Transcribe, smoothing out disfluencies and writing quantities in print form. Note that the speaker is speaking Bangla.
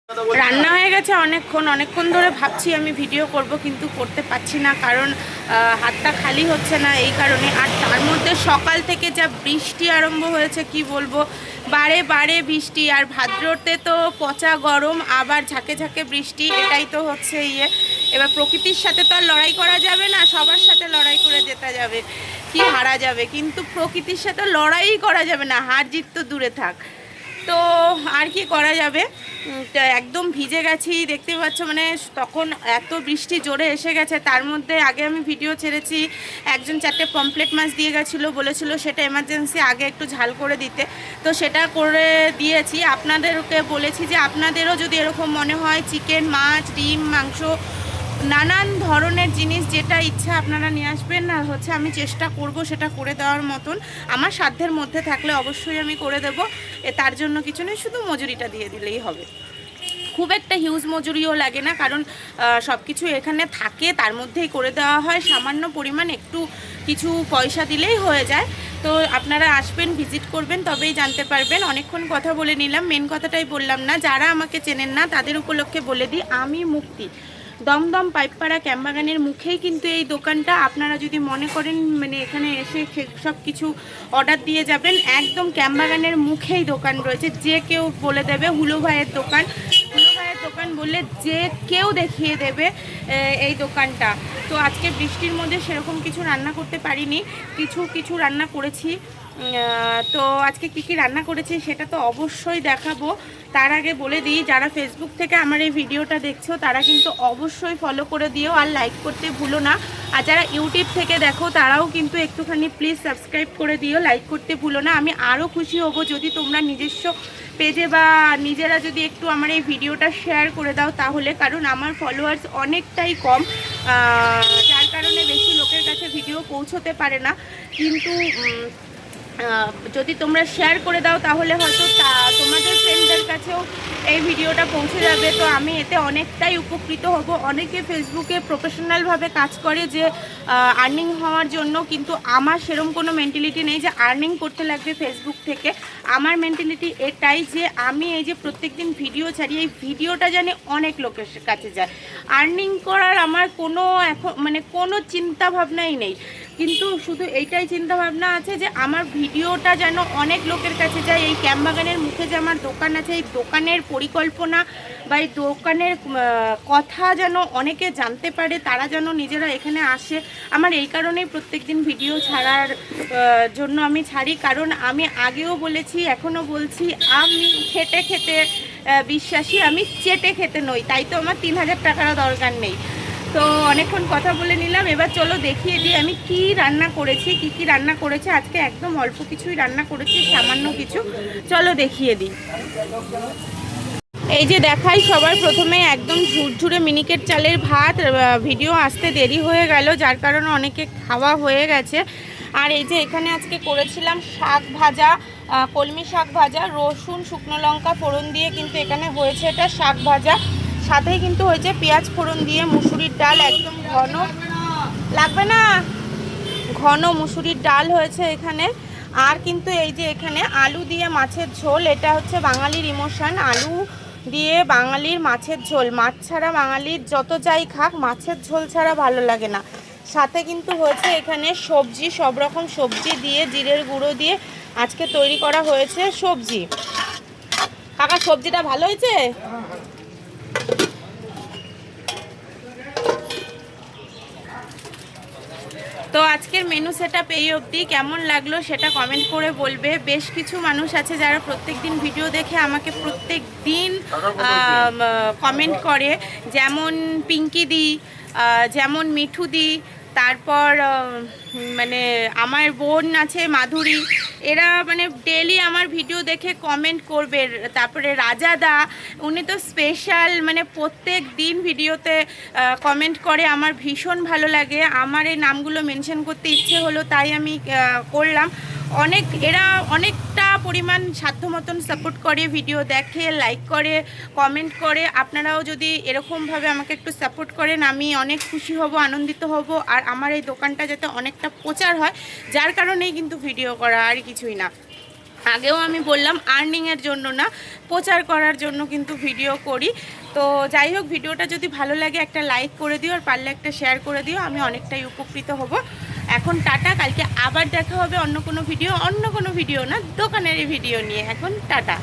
রান্না হয়ে গেছে অনেকক্ষণ ধরে ভাবছি আমি ভিডিও করব, কিন্তু করতে পারছি না, কারণ হাতটা খালি হচ্ছে না এই কারণে। আর তার মধ্যে সকাল থেকে যা বৃষ্টি আরম্ভ হয়েছে কি বলবো, বারে বারে বৃষ্টি। আর ভাদ্রতে তো পচা গরম, আবার ঝাঁকে ঝাঁকে বৃষ্টি, এটাই তো হচ্ছে ইয়ে। এবার প্রকৃতির সাথে তো আর লড়াই করা যাবে না, সবার সাথে লড়াই করে যেতে যাবে, কি হারা যাবে, কিন্তু প্রকৃতির সাথে লড়াই করা যাবে না, হার জিত তো দূরে থাক। তো আর কি করা যাবে, একদম ভিজে গেছি দেখতে পাচ্ছ, মানে তখন এত বৃষ্টি জোরে এসে গেছে। তার মধ্যে আগে আমি ভিডিও ছেড়েছি, একজন 4টে পমপ্লেট মাছ দিয়ে গেছিলো, বলেছিল সেটা এমার্জেন্সি আগে একটু ঝাল করে দিতে, তো সেটা করে দিয়েছি। আপনাদেরকে বলেছি যে আপনাদেরও যদি এরকম মনে হয় চিকেন, মাছ, ডিম, মাংস, নানান ধরনের জিনিস যেটা ইচ্ছা আপনারা নিয়ে আসবেন, আর হচ্ছে আমি চেষ্টা করব সেটা করে দেওয়ার মতন। আমার সাধ্যের মধ্যে থাকলে অবশ্যই আমি করে দেব, তার জন্য কিছু নেই, শুধু মজুরিটা দিয়ে দিলেই হবে। খুব একটা হিউজ মজুরিও লাগে না, কারণ সব কিছু এখানে থাকে, তার মধ্যেই করে দেওয়া হয়, সামান্য পরিমাণ একটু কিছু পয়সা দিলেই হয়ে যায়। তো আপনারা আসবেন, ভিজিট করবেন, তবেই জানতে পারবেন। অনেকক্ষণ কথা বলে নিলাম, মেন কথাটাই বললাম না। যারা আমাকে চেনেন না তাদের উপলক্ষে বলে দিই, আমি মুক্তি, দমদম পাইকপাড়া ক্যাম্পবাগানের মুখেই কিন্তু এই দোকানটা। আপনারা যদি মনে করেন মানে এখানে এসে সব কিছু অর্ডার দিয়ে যাবেন, একদম ক্যাম্পবাগানের মুখেই দোকান রয়েছে। যে কেউ বলে দেবে হুলো ভাইয়ের দোকান, হুলো ভাইয়ের দোকান বললে যে কেউ দেখিয়ে দেবে এই দোকানটা। তো আজকে বৃষ্টির মধ্যে সেরকম কিছু রান্না করতে পারিনি, কিছু রান্না করেছি। তো আজকে কি কি রান্না করেছি সেটা তো অবশ্যই দেখাবো। তার আগে বলে দিই, যারা ফেসবুক থেকে আমার এই ভিডিওটা দেখছো তারা কিন্তু অবশ্যই ফলো করে দিও, আর লাইক করতে ভুলো না। আর যারা ইউটিউব থেকে দেখো তারাও কিন্তু একটুখানি প্লিজ সাবস্ক্রাইব করে দিও, লাইক করতে ভুলো না। আমি আরও খুশি হব যদি তোমরা নিজস্ব পেজে বা নিজেরা যদি একটু আমার এই ভিডিওটা শেয়ার করে দাও তাহলে, কারণ আমার ফলোয়ার্স অনেকটাই কম, যার কারণে বেশি লোকের কাছে ভিডিও পৌঁছতে পারে না। কিন্তু যদি তোমরা শেয়ার করে দাও তাহলে হয়তো তোমাদের ফ্রেন্ডদের কাছেও এই ভিডিওটা পৌঁছে যাবে। তো আমি এতে অনেকটাই উপকৃত হব। অনেকে ফেসবুকে প্রফেশনালভাবে কাজ করে যে আর্নিং হওয়ার জন্য, কিন্তু আমার সেরকম কোনো মেন্টালিটি নেই যে আর্নিং করতে লাগবে ফেসবুক থেকে। আমার মেন্টালিটি এটাই যে আমি এই যে প্রত্যেকদিন ভিডিও ছাড়ি, এই ভিডিওটা জানি অনেক লোকের কাছে যায়। আর্নিং করার আমার কোনো এখন মানে কোনো চিন্তা ভাবনাই নেই, কিন্তু শুধু এইটাই চিন্তা ভাবনা আছে যে আমার ভিডিওটা যেন অনেক লোকের কাছে যায়। এই ক্যাম্পবাগানের মুখে যে আমার দোকান আছে, এই দোকানের পরিকল্পনা বা এই দোকানের কথা যেন অনেকে জানতে পারে, তারা যেন নিজেরা এখানে আসে। আমার এই কারণেই প্রত্যেকদিন ভিডিও ছাড়ার জন্য আমি ছাড়ি, কারণ আমি আগেও বলেছি এখনও বলছি, আমি খেটে খেতে বিশ্বাসী, আমি চেটে খেতে নই। তাই তো আমার 3000 টাকারও দরকার নেই। তো অনেকক্ষণ কথা বলে নিলাম, এবার চলো দেখিয়ে দিই আমি কি রান্না করেছি। কি রান্না করেছি আজকে, একদম অল্প কিছুই রান্না করেছি, সামান্য কিছু। চলো দেখিয়ে দিই। এই যে দেখাই, সবার প্রথমে একদম ঝুরঝুরে মিনিকেট চালের ভাত। ভিডিও আসতে দেরি হয়ে গেল, যার কারণে অনেকে খাওয়া হয়ে গেছে। আর এই যে এখানে আজকে করেছিলাম শাক ভাজা, কলমি শাক ভাজা, রসুন শুকনো লঙ্কা ফোড়ন দিয়ে কিন্তু এখানে হয়েছে এটা শাক ভাজা। সাথেই কিন্তু হয়েছে পেঁয়াজ ফোড়ন দিয়ে মুসুরির ডাল, একদম ঘন, লাগবে না, ঘন মুসুরির ডাল হয়েছে এখানে। আর কিন্তু এই যে এখানে আলু দিয়ে মাছের ঝোল, এটা হচ্ছে বাঙালির ইমোশন, আলু দিয়ে বাঙালির মাছের ঝোল। মাছ ছাড়া বাঙালির যত যাই খাক, মাছের ঝোল ছাড়া ভালো লাগে না। সাথে কিন্তু হয়েছে এখানে সবজি, সব রকম সবজি দিয়ে জিরের গুঁড়ো দিয়ে আজকে তৈরি করা হয়েছে সবজি। কাকা সবজিটা ভালো হয়েছে? তো আজকের মেনু সেটআপ এই অবধি। কেমন লাগলো সেটা কমেন্ট করে বলবে। বেশ কিছু মানুষ আছে যারা প্রত্যেক দিন ভিডিও দেখে আমাকে প্রত্যেক দিন কমেন্ট করে, যেমন পিঙ্কি দি, যেমন মিঠু দি, তারপর মানে আমার বোন আছে মাধুরী, এরা মানে ডেলি আমার ভিডিও দেখে কমেন্ট করবে। তারপরে রাজা দা, উনি তো স্পেশাল, মানে প্রত্যেক দিন ভিডিওতে কমেন্ট করে, আমার ভীষণ ভালো লাগে। আমার এই নামগুলো মেনশন করতে ইচ্ছে হলো, তাই আমি করলাম। এরা অনেকটা পরিমাণ সাধ্য মতন সাপোর্ট করে, ভিডিও দেখে, লাইক করে, কমেন্ট করে। আপনারাও যদি এরকমভাবে আমাকে একটু সাপোর্ট করেন আমি অনেক খুশি হব, আনন্দিত হব। আর আমার এই দোকানটা যাতে অনেকটা প্রচার হয়, যার কারণেই কিন্তু ভিডিও করা, আর কিছুই না। আগেও আমি বললাম আর্নিংয়ের জন্য না, প্রচার করার জন্য কিন্তু ভিডিও করি। তো যাই হোক, ভিডিওটা যদি ভালো লাগে একটা লাইক করে দিও, আর পারলে একটা শেয়ার করে দিও, আমি অনেকটাই উপকৃত হব। এখন টাটা, কালকে আবার দেখা হবে অন্য কোনো ভিডিও না, দোকানেরই ভিডিও নিয়ে। এখন টাটা।